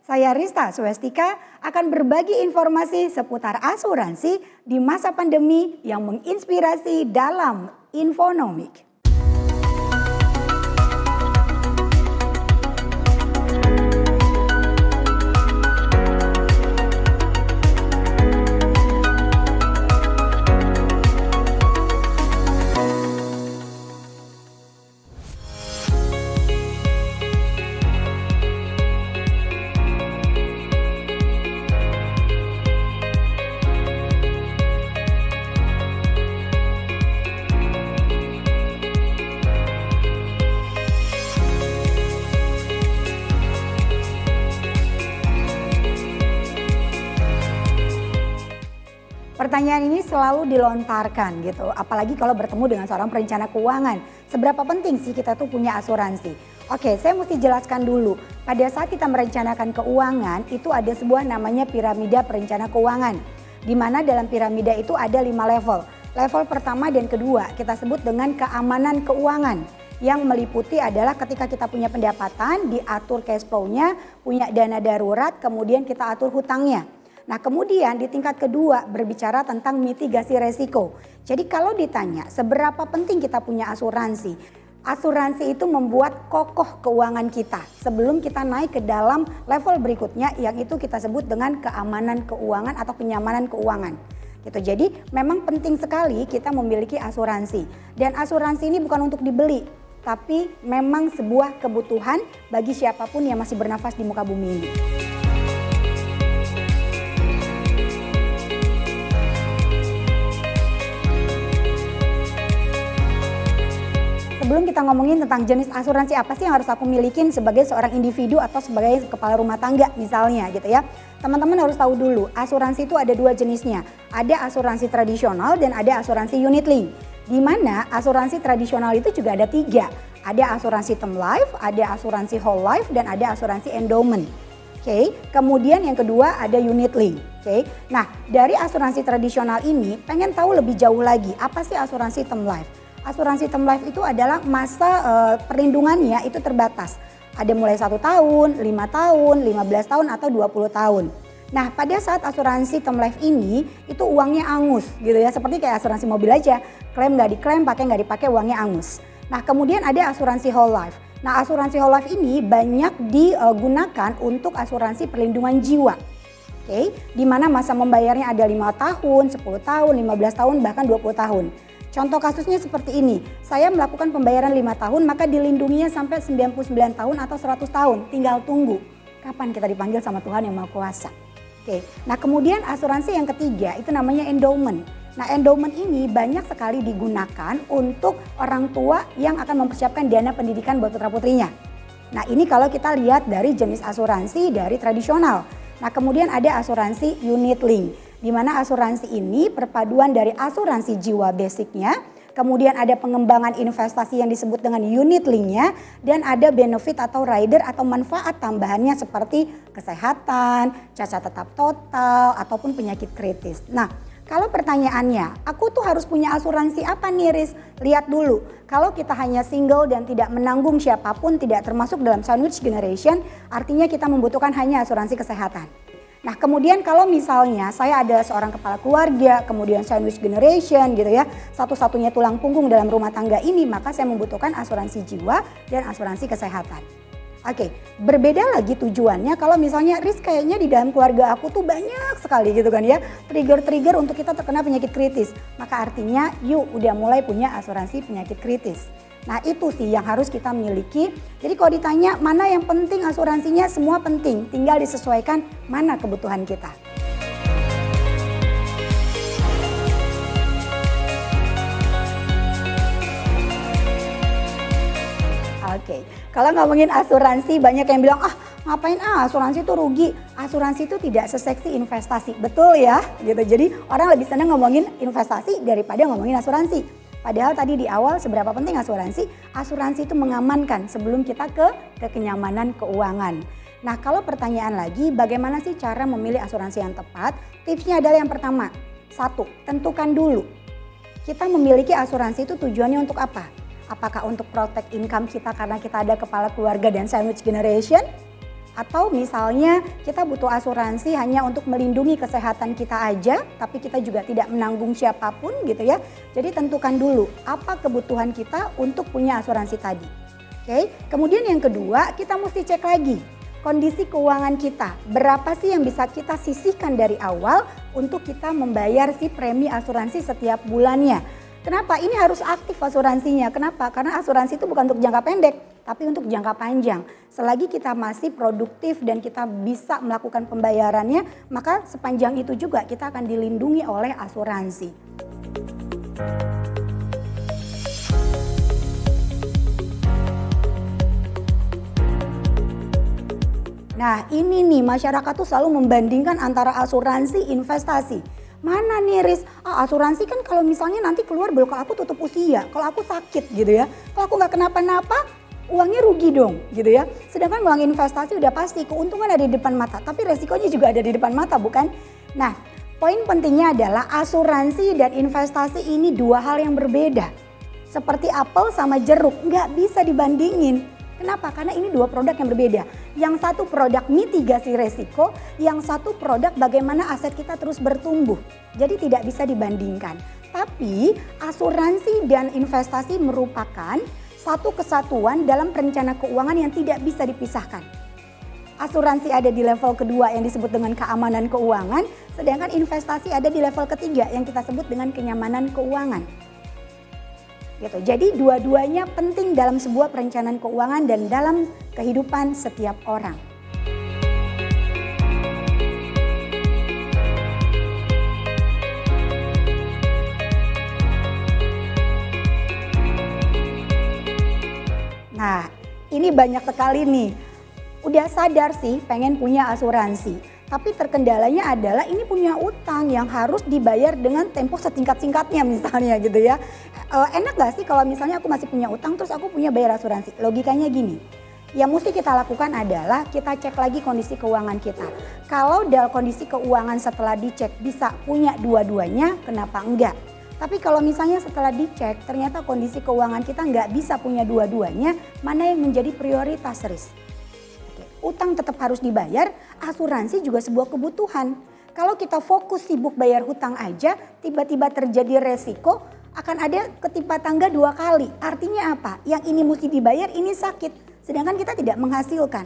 Saya Rista Suwestika akan berbagi informasi seputar asuransi di masa pandemi yang menginspirasi dalam Infonomik. Pertanyaan ini selalu dilontarkan gitu, apalagi kalau bertemu dengan seorang perencana keuangan. Seberapa penting sih kita tuh punya asuransi? Oke, saya mesti jelaskan dulu. Pada saat kita merencanakan keuangan, itu ada sebuah namanya piramida perencana keuangan. Di mana dalam piramida itu ada 5 level. Level pertama dan kedua kita sebut dengan keamanan keuangan. Yang meliputi adalah ketika kita punya pendapatan, diatur cash flow-nya, punya dana darurat, kemudian kita atur hutangnya. Nah kemudian di tingkat kedua berbicara tentang mitigasi resiko. Jadi kalau ditanya seberapa penting kita punya asuransi. Asuransi itu membuat kokoh keuangan kita sebelum kita naik ke dalam level berikutnya yang itu kita sebut dengan keamanan keuangan atau kenyamanan keuangan. Gitu. Jadi memang penting sekali kita memiliki asuransi. Dan asuransi ini bukan untuk dibeli, tapi memang sebuah kebutuhan bagi siapapun yang masih bernafas di muka bumi ini. Sebelum kita ngomongin tentang jenis asuransi apa sih yang harus aku milikin sebagai seorang individu atau sebagai kepala rumah tangga misalnya gitu ya. Teman-teman harus tahu dulu asuransi itu ada 2 jenisnya. Ada asuransi tradisional dan ada asuransi unit link. Di mana asuransi tradisional itu juga ada 3. Ada asuransi term life, ada asuransi whole life dan ada asuransi endowment. Oke, kemudian yang kedua ada unit link. Oke. Nah, dari asuransi tradisional ini pengen tahu lebih jauh lagi apa sih asuransi term life? Asuransi term life itu adalah masa perlindungannya itu terbatas. Ada mulai 1 tahun, 5 tahun, 15 tahun atau 20 tahun. Nah pada saat asuransi term life ini itu uangnya angus gitu ya. Seperti kayak asuransi mobil aja. Klaim nggak diklaim, pakai nggak dipakai uangnya angus. Nah kemudian ada asuransi whole life. Nah asuransi whole life ini banyak digunakan untuk asuransi perlindungan jiwa. Oke, di mana masa membayarnya ada 5 tahun, 10 tahun, 15 tahun, bahkan 20 tahun. Contoh kasusnya seperti ini, saya melakukan pembayaran 5 tahun maka dilindunginya sampai 99 tahun atau 100 tahun. Tinggal tunggu kapan kita dipanggil sama Tuhan yang Maha Kuasa. Oke. Nah kemudian asuransi yang ketiga itu namanya endowment. Nah endowment ini banyak sekali digunakan untuk orang tua yang akan mempersiapkan dana pendidikan buat putra putrinya. Nah ini kalau kita lihat dari jenis asuransi dari tradisional. Nah kemudian ada asuransi unit link. Di mana asuransi ini perpaduan dari asuransi jiwa basicnya, kemudian ada pengembangan investasi yang disebut dengan unit linknya, dan ada benefit atau rider atau manfaat tambahannya seperti kesehatan, cacat tetap total, ataupun penyakit kritis. Nah kalau pertanyaannya, aku tuh harus punya asuransi apa nih Riz? Lihat dulu, kalau kita hanya single dan tidak menanggung siapapun, tidak termasuk dalam sandwich generation, artinya kita membutuhkan hanya asuransi kesehatan. Nah kemudian kalau misalnya saya adalah seorang kepala keluarga, kemudian sandwich generation gitu ya, satu-satunya tulang punggung dalam rumah tangga ini, maka saya membutuhkan asuransi jiwa dan asuransi kesehatan. Oke, berbeda lagi tujuannya kalau misalnya Riz kayaknya di dalam keluarga aku tuh banyak sekali gitu kan ya, trigger-trigger untuk kita terkena penyakit kritis. Maka artinya yuk udah mulai punya asuransi penyakit kritis. Nah itu sih yang harus kita miliki. Jadi kalau ditanya mana yang penting asuransinya, semua penting. Tinggal disesuaikan mana kebutuhan kita. Oke, kalau ngomongin asuransi banyak yang bilang ngapain asuransi itu rugi. Asuransi itu tidak seseksi investasi, betul ya gitu. Jadi orang lebih senang ngomongin investasi daripada ngomongin asuransi. Padahal tadi di awal seberapa penting asuransi? Asuransi itu mengamankan sebelum kita ke kenyamanan keuangan. Nah kalau pertanyaan lagi bagaimana sih cara memilih asuransi yang tepat? Tipsnya adalah yang pertama, 1, tentukan dulu. Kita memiliki asuransi itu tujuannya untuk apa? Apakah untuk protect income kita karena kita ada kepala keluarga dan sandwich generation? Atau misalnya kita butuh asuransi hanya untuk melindungi kesehatan kita aja, tapi kita juga tidak menanggung siapapun gitu ya. Jadi tentukan dulu apa kebutuhan kita untuk punya asuransi tadi. Oke, kemudian yang kedua kita mesti cek lagi kondisi keuangan kita. Berapa sih yang bisa kita sisihkan dari awal untuk kita membayar si premi asuransi setiap bulannya. Kenapa? Ini harus aktif asuransinya. Kenapa? Karena asuransi itu bukan untuk jangka pendek, tapi untuk jangka panjang. Selagi kita masih produktif dan kita bisa melakukan pembayarannya, maka sepanjang itu juga kita akan dilindungi oleh asuransi. Nah ini nih, masyarakat tuh selalu membandingkan antara asuransi investasi. Mana nih Riz, asuransi kan kalau misalnya nanti keluar baru kalau aku tutup usia, kalau aku sakit gitu ya. Kalau aku nggak kenapa-napa, uangnya rugi dong gitu ya. Sedangkan uang investasi udah pasti keuntungan ada di depan mata, tapi resikonya juga ada di depan mata bukan? Nah poin pentingnya adalah asuransi dan investasi ini dua hal yang berbeda. Seperti apel sama jeruk, nggak bisa dibandingin. Kenapa? Karena ini dua produk yang berbeda. Yang satu produk mitigasi resiko, yang satu produk bagaimana aset kita terus bertumbuh. Jadi tidak bisa dibandingkan. Tapi asuransi dan investasi merupakan satu kesatuan dalam perencanaan keuangan yang tidak bisa dipisahkan. Asuransi ada di level kedua yang disebut dengan keamanan keuangan, sedangkan investasi ada di level ketiga yang kita sebut dengan kenyamanan keuangan. Gitu. Jadi dua-duanya penting dalam sebuah perencanaan keuangan dan dalam kehidupan setiap orang. Nah, ini banyak sekali nih. Udah sadar sih pengen punya asuransi, tapi terkendalanya adalah ini punya utang yang harus dibayar dengan tempo sesingkat-singkatnya misalnya gitu ya. Enak gak sih kalau misalnya aku masih punya utang terus aku punya bayar asuransi? Logikanya gini, yang mesti kita lakukan adalah kita cek lagi kondisi keuangan kita. Kalau dalam kondisi keuangan setelah dicek bisa punya dua-duanya, kenapa enggak? Tapi kalau misalnya setelah dicek ternyata kondisi keuangan kita nggak bisa punya dua-duanya, mana yang menjadi prioritas Riz? Utang tetap harus dibayar, asuransi juga sebuah kebutuhan. Kalau kita fokus sibuk bayar hutang aja, tiba-tiba terjadi resiko, akan ada ketimpa tangga dua kali. Artinya apa? Yang ini mesti dibayar, ini sakit. Sedangkan kita tidak menghasilkan.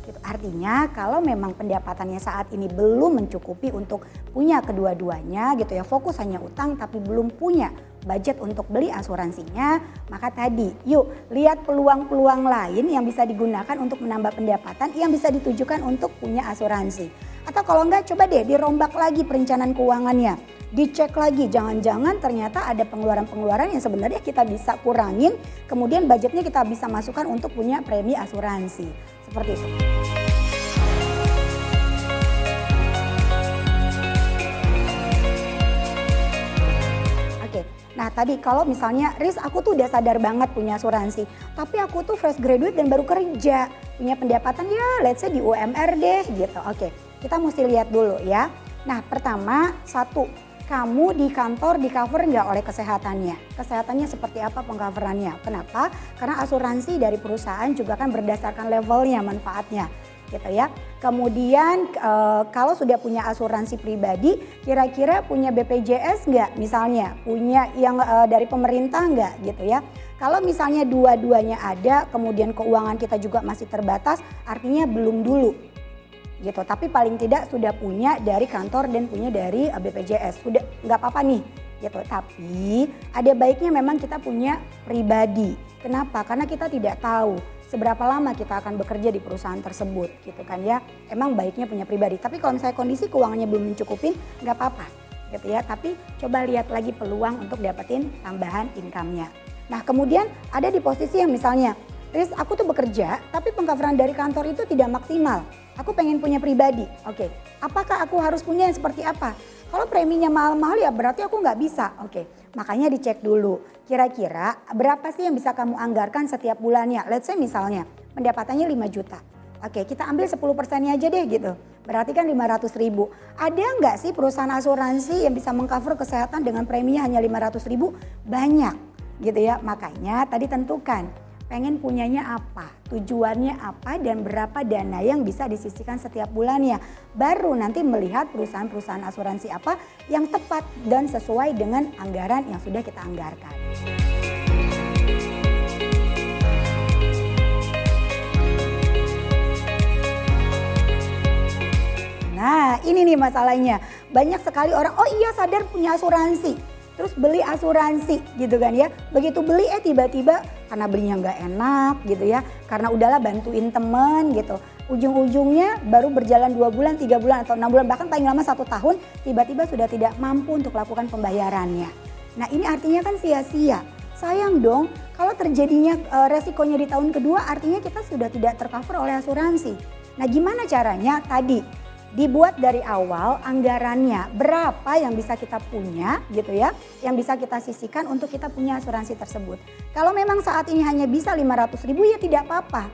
Gitu. Artinya kalau memang pendapatannya saat ini belum mencukupi untuk punya kedua-duanya gitu ya, fokus hanya utang tapi belum punya budget untuk beli asuransinya, maka tadi yuk lihat peluang-peluang lain yang bisa digunakan untuk menambah pendapatan yang bisa ditujukan untuk punya asuransi. Atau kalau enggak coba deh dirombak lagi perencanaan keuangannya, dicek lagi jangan-jangan ternyata ada pengeluaran-pengeluaran yang sebenarnya kita bisa kurangin, kemudian budgetnya kita bisa masukkan untuk punya premi asuransi, seperti itu. Nah tadi kalau misalnya Riz aku tuh udah sadar banget punya asuransi, tapi aku tuh fresh graduate dan baru kerja, punya pendapatan ya let's say di UMR deh gitu. Oke, kita mesti lihat dulu ya. Nah pertama, satu, kamu di kantor di cover nggak oleh kesehatannya? Kesehatannya seperti apa pengcoverannya? Kenapa? Karena asuransi dari perusahaan juga kan berdasarkan levelnya manfaatnya. Gitu ya. Kemudian kalau sudah punya asuransi pribadi, kira-kira punya BPJS nggak misalnya? Punya yang dari pemerintah nggak gitu ya? Kalau misalnya dua-duanya ada, kemudian keuangan kita juga masih terbatas, artinya belum dulu. Gitu. Tapi paling tidak sudah punya dari kantor dan punya dari BPJS. Sudah nggak apa-apa nih. Gitu. Tapi ada baiknya memang kita punya pribadi. Kenapa? Karena kita tidak tahu seberapa lama kita akan bekerja di perusahaan tersebut gitu kan ya. Emang baiknya punya pribadi. Tapi kalau misalnya kondisi keuangannya belum mencukupin, nggak apa-apa gitu ya. Tapi coba lihat lagi peluang untuk dapetin tambahan income-nya. Nah kemudian ada di posisi yang misalnya, Riz aku tuh bekerja tapi pengcoveran dari kantor itu tidak maksimal. Aku pengen punya pribadi. Oke, apakah aku harus punya yang seperti apa? Kalau preminya mahal-mahal ya berarti aku nggak bisa. Oke, makanya dicek dulu. Kira-kira berapa sih yang bisa kamu anggarkan setiap bulannya? Let's say misalnya pendapatannya 5 juta. Oke, kita ambil 10%-nya aja deh gitu. Berarti kan 500.000. Ada nggak sih perusahaan asuransi yang bisa mengcover kesehatan dengan preminya hanya 500.000? Banyak gitu ya. Makanya tadi tentukan pengen punyanya apa, tujuannya apa, dan berapa dana yang bisa disisihkan setiap bulannya. Baru nanti melihat perusahaan-perusahaan asuransi apa yang tepat dan sesuai dengan anggaran yang sudah kita anggarkan. Nah, ini nih masalahnya. Banyak sekali orang, oh iya sadar punya asuransi. Terus beli asuransi gitu kan ya. Begitu beli tiba-tiba karena belinya nggak enak gitu ya. Karena udahlah bantuin temen gitu. Ujung-ujungnya baru berjalan 2 bulan, 3 bulan atau 6 bulan bahkan paling lama 1 tahun. Tiba-tiba sudah tidak mampu untuk lakukan pembayarannya. Nah ini artinya kan sia-sia. Sayang dong kalau terjadinya resikonya di tahun kedua artinya kita sudah tidak tercover oleh asuransi. Nah gimana caranya tadi? Dibuat dari awal anggarannya berapa yang bisa kita punya gitu ya, yang bisa kita sisihkan untuk kita punya asuransi tersebut. Kalau memang saat ini hanya bisa 500.000 ya tidak apa-apa.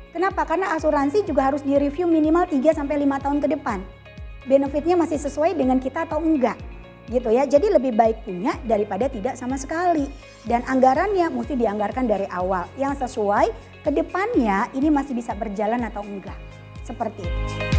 Kenapa? Karena asuransi juga harus direview minimal 3-5 tahun ke depan. Benefitnya masih sesuai dengan kita atau enggak gitu ya. Jadi lebih baik punya daripada tidak sama sekali. Dan anggarannya mesti dianggarkan dari awal yang sesuai ke depannya ini masih bisa berjalan atau enggak. Seperti itu.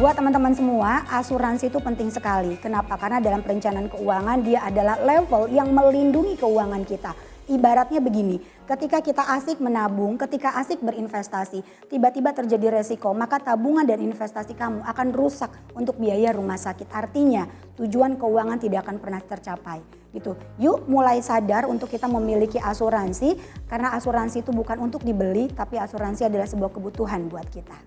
Buat teman-teman semua, asuransi itu penting sekali. Kenapa? Karena dalam perencanaan keuangan dia adalah level yang melindungi keuangan kita. Ibaratnya begini, ketika kita asik menabung, ketika asik berinvestasi, tiba-tiba terjadi resiko, maka tabungan dan investasi kamu akan rusak untuk biaya rumah sakit. Artinya tujuan keuangan tidak akan pernah tercapai. Gitu. Yuk mulai sadar untuk kita memiliki asuransi, karena asuransi itu bukan untuk dibeli, tapi asuransi adalah sebuah kebutuhan buat kita.